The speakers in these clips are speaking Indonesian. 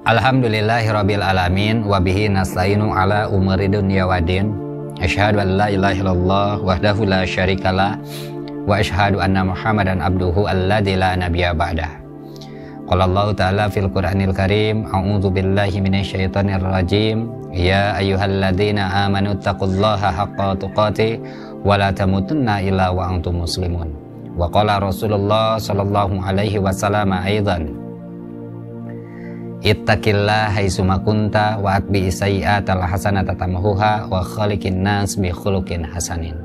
Alhamdulillahirabbil alamin wa bihi nasta'inu ala umuri dunya waddin. Asyhadu an la ilaha illallah wahdahu la syarikalah wa asyhadu anna Muhammadan abduhu alladzi la nabiyya ba'dah. Qala Allah ta'ala fil Qur'anil Karim, a'udzu billahi minasyaitonir rajim. Ya ayyuhalladzina amanu taqullaha haqqa tuqatih wa la tamutunna illa wa antum muslimun. Wa qala Rasulullah sallallahu alaihi wasallam aidan, ittaqillah haitsuma kunta wa atbi sayyi'atal hasanata tamhuha wa khaliqin nas bi khuluqin hasanin.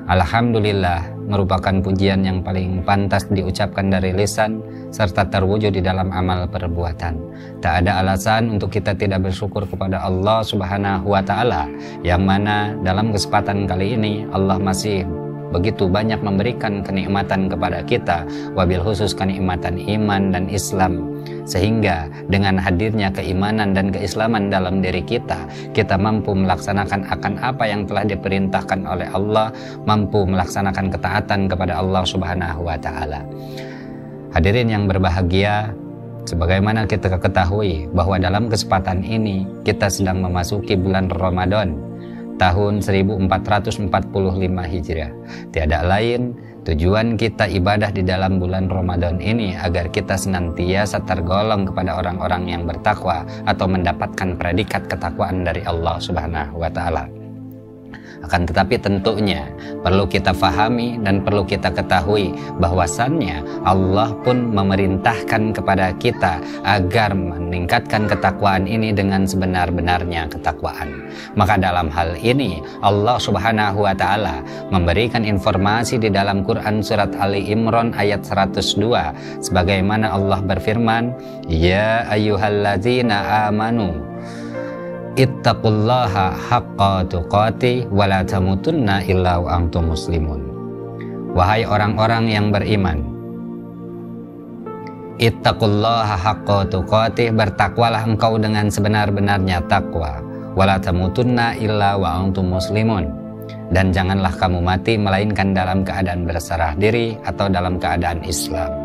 Alhamdulillah merupakan pujian yang paling pantas diucapkan dari lisan serta terwujud di dalam amal perbuatan. Tak ada alasan untuk kita tidak bersyukur kepada Allah Subhanahu wa taala, yang mana dalam kesempatan kali ini Allah masih begitu banyak memberikan kenikmatan kepada kita, wabil khusus kenikmatan iman dan Islam, sehingga dengan hadirnya keimanan dan keislaman dalam diri kita, kita mampu melaksanakan akan apa yang telah diperintahkan oleh Allah, mampu melaksanakan ketaatan kepada Allah Subhanahu wa taala. Hadirin yang berbahagia, sebagaimana kita ketahui bahwa dalam kesempatan ini kita sedang memasuki bulan Ramadan tahun 1445 Hijriah. Tiada lain tujuan kita ibadah di dalam bulan Ramadan ini agar kita senantiasa tergolong kepada orang-orang yang bertakwa atau mendapatkan predikat ketakwaan dari Allah Subhanahu wa taala. Akan tetapi tentunya perlu kita fahami dan perlu kita ketahui bahwasannya Allah pun memerintahkan kepada kita agar meningkatkan ketakwaan ini dengan sebenar-benarnya ketakwaan. Maka dalam hal ini Allah Subhanahu wa taala memberikan informasi di dalam Quran surat Ali Imran ayat 102, sebagaimana Allah berfirman, ya ayyuhalladzina amanu ittaqullaha haqqa tuqatih wa la tamutunna illa wa antum muslimun. Wahai orang-orang yang beriman, ittaqullaha haqqa tuqatih, bertakwalah engkau dengan sebenar-benarnya takwa, wa la tamutunna illa wa antum muslimun, dan janganlah kamu mati melainkan dalam keadaan berserah diri atau dalam keadaan Islam.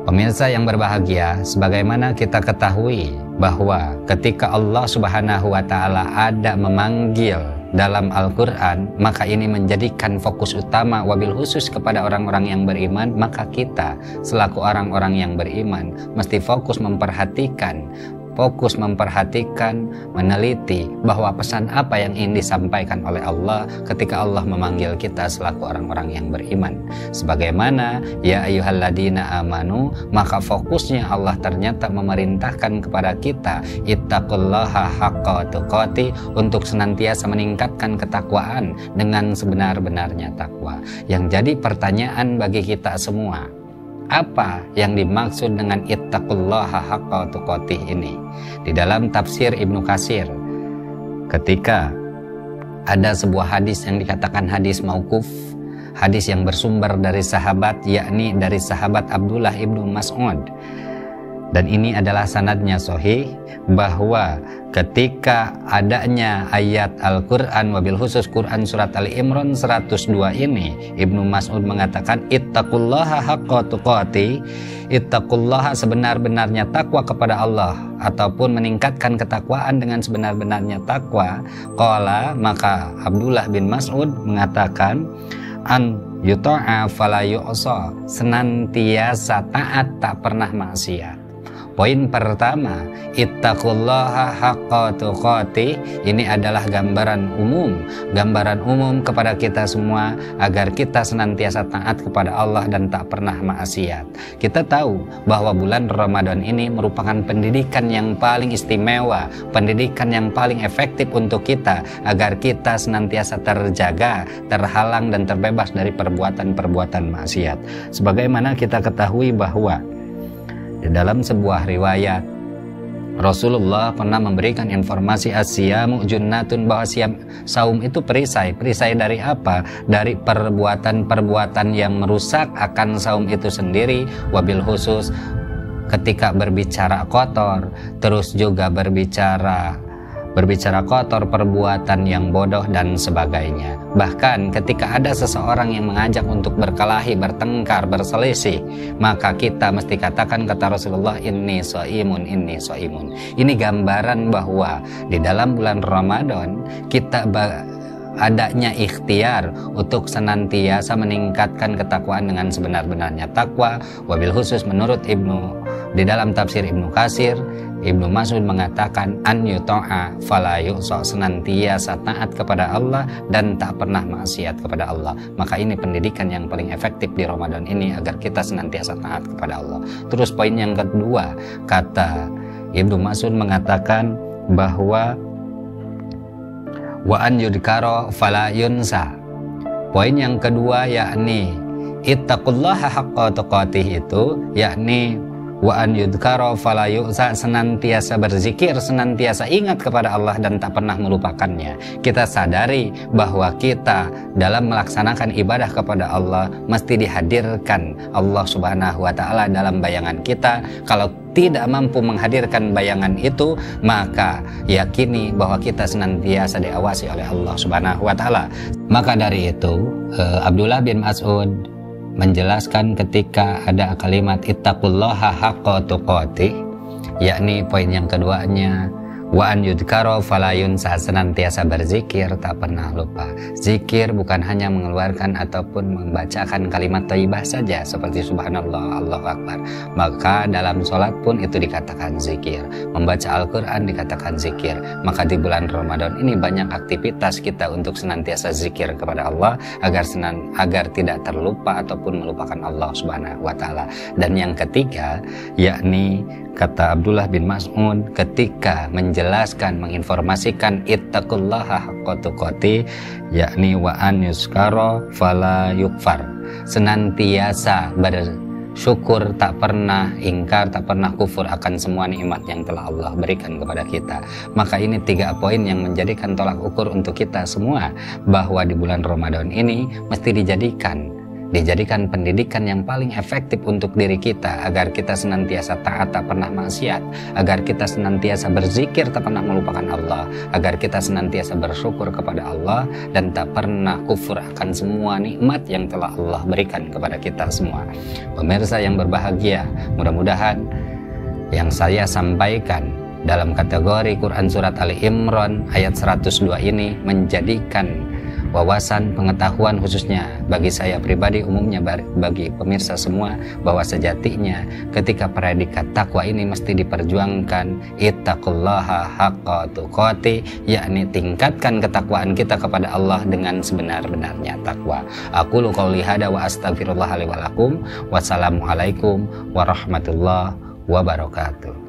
Pemirsa yang berbahagia, sebagaimana kita ketahui bahwa ketika Allah Subhanahu wa taala ada memanggil dalam Al-Qur'an, maka ini menjadikan fokus utama wabil khusus kepada orang-orang yang beriman. Maka kita selaku orang-orang yang beriman mesti fokus memperhatikan, meneliti bahwa pesan apa yang ingin disampaikan oleh Allah ketika Allah memanggil kita selaku orang-orang yang beriman. Sebagaimana ya ayyuhalladzina amanu, maka fokusnya Allah ternyata memerintahkan kepada kita ittaqullaha haqqa tuqatih, untuk senantiasa meningkatkan ketakwaan dengan sebenar-benarnya takwa. Yang jadi pertanyaan bagi kita semua, apa yang dimaksud dengan ittaqullaha haqqa tuqatih ini? Di dalam tafsir Ibnu Katsir, ketika ada sebuah hadis yang dikatakan hadis mauquf, hadis yang bersumber dari sahabat, yakni dari sahabat Abdullah ibnu Mas'ud, dan ini adalah sanadnya sahih, bahwa ketika adanya ayat Al-Quran, wabil khusus Quran surat Ali Imran 102 ini, Ibnu Mas'ud mengatakan ittaqullaha haqqa tuqatih, ittaqullaha sebenar-benarnya takwa kepada Allah ataupun meningkatkan ketakwaan dengan sebenar-benarnya takwa. Qala, maka Abdullah bin Mas'ud mengatakan an yuta'a fala yu'sa, senantiasa taat tak pernah maksiat. Poin pertama, ittaqullaha haqqa tuqatih, ini adalah gambaran umum kepada kita semua agar kita senantiasa taat kepada Allah dan tak pernah maksiat. Kita tahu bahwa bulan Ramadan ini merupakan pendidikan yang paling istimewa, pendidikan yang paling efektif untuk kita agar kita senantiasa terjaga, terhalang dan terbebas dari perbuatan-perbuatan maksiat. Sebagaimana kita ketahui bahwa di dalam sebuah riwayat Rasulullah pernah memberikan informasi as-siyamu junnatun, bahwa saum itu perisai. Perisai dari apa? Dari perbuatan-perbuatan yang merusak akan saum itu sendiri, wabil khusus ketika berbicara kotor, terus juga berbicara kotor, perbuatan yang bodoh dan sebagainya. Bahkan ketika ada seseorang yang mengajak untuk berkelahi, bertengkar, berselisih, maka kita mesti katakan, kata Rasulullah, inni shaimun, inni shaimun. Ini gambaran bahwa di dalam bulan Ramadan kita adanya ikhtiar untuk senantiasa meningkatkan ketakwaan dengan sebenar-benarnya takwa. Wabil khusus menurut di dalam tafsir Ibnu Katsir, Ibnu Mas'ud mengatakan an yuta'a fala yu'sa, senantiasa taat kepada Allah dan tak pernah maksiat kepada Allah. Maka ini pendidikan yang paling efektif di Ramadan ini agar kita senantiasa taat kepada Allah. Terus poin yang kedua, kata Ibnu Mas'ud mengatakan bahwa wa an yudkara fala yunsa. Poin yang kedua yakni ittaqullaha haqqa tuqatih, itu yakni wa an yudkara fala yu'sa, senantiasa berzikir, senantiasa ingat kepada Allah dan tak pernah melupakannya. Kita sadari bahwa kita dalam melaksanakan ibadah kepada Allah mesti dihadirkan Allah Subhanahu wa taala dalam bayangan kita. Kalau tidak mampu menghadirkan bayangan itu, maka yakini bahwa kita senantiasa diawasi oleh Allah Subhanahu wa taala. Maka dari itu, Abdullah bin Mas'ud menjelaskan ketika ada kalimat ittaqullaha haqqa tuqatih, yakni poin yang keduanya wa an yudkara fala yunsa, senantiasa berzikir tak pernah lupa. Zikir bukan hanya mengeluarkan ataupun membacakan kalimat thayyibah saja seperti subhanallah, Allahu akbar. Maka dalam sholat pun itu dikatakan zikir, membaca Al-Quran dikatakan zikir. Maka di bulan Ramadan ini banyak aktivitas kita untuk senantiasa zikir kepada Allah agar tidak terlupa ataupun melupakan Allah Subhanahu wa taala. Dan yang ketiga yakni kata Abdullah bin Mas'ud ketika menjelaskan, menginformasikan ittaqullaha haqqa tuqatih, yakni wa an yuskara fala yukfar, senantiasa bersyukur, tak pernah ingkar, tak pernah kufur akan semua nikmat yang telah Allah berikan kepada kita. Maka ini 3 poin yang menjadikan tolak ukur untuk kita semua bahwa di bulan Ramadan ini mesti dijadikan pendidikan yang paling efektif untuk diri kita agar kita senantiasa taat, tak pernah maksiat, agar kita senantiasa berzikir, tak pernah melupakan Allah, agar kita senantiasa bersyukur kepada Allah dan tak pernah kufur akan semua nikmat yang telah Allah berikan kepada kita semua. Pemirsa yang berbahagia, mudah-mudahan yang saya sampaikan dalam kategori Quran Surat Ali Imran ayat 102 ini menjadikan wawasan pengetahuan khususnya bagi saya pribadi, umumnya bagi pemirsa semua, bahwa sejatinya ketika predikat takwa ini mesti diperjuangkan, ittaqullaha haqqa tuqatih, yakni tingkatkan ketakwaan kita kepada Allah dengan sebenar-benarnya takwa. Aqulu qouli hada wa astaghfirullah li wa lakum. Wassalamualaikum warahmatullahi wabarakatuh.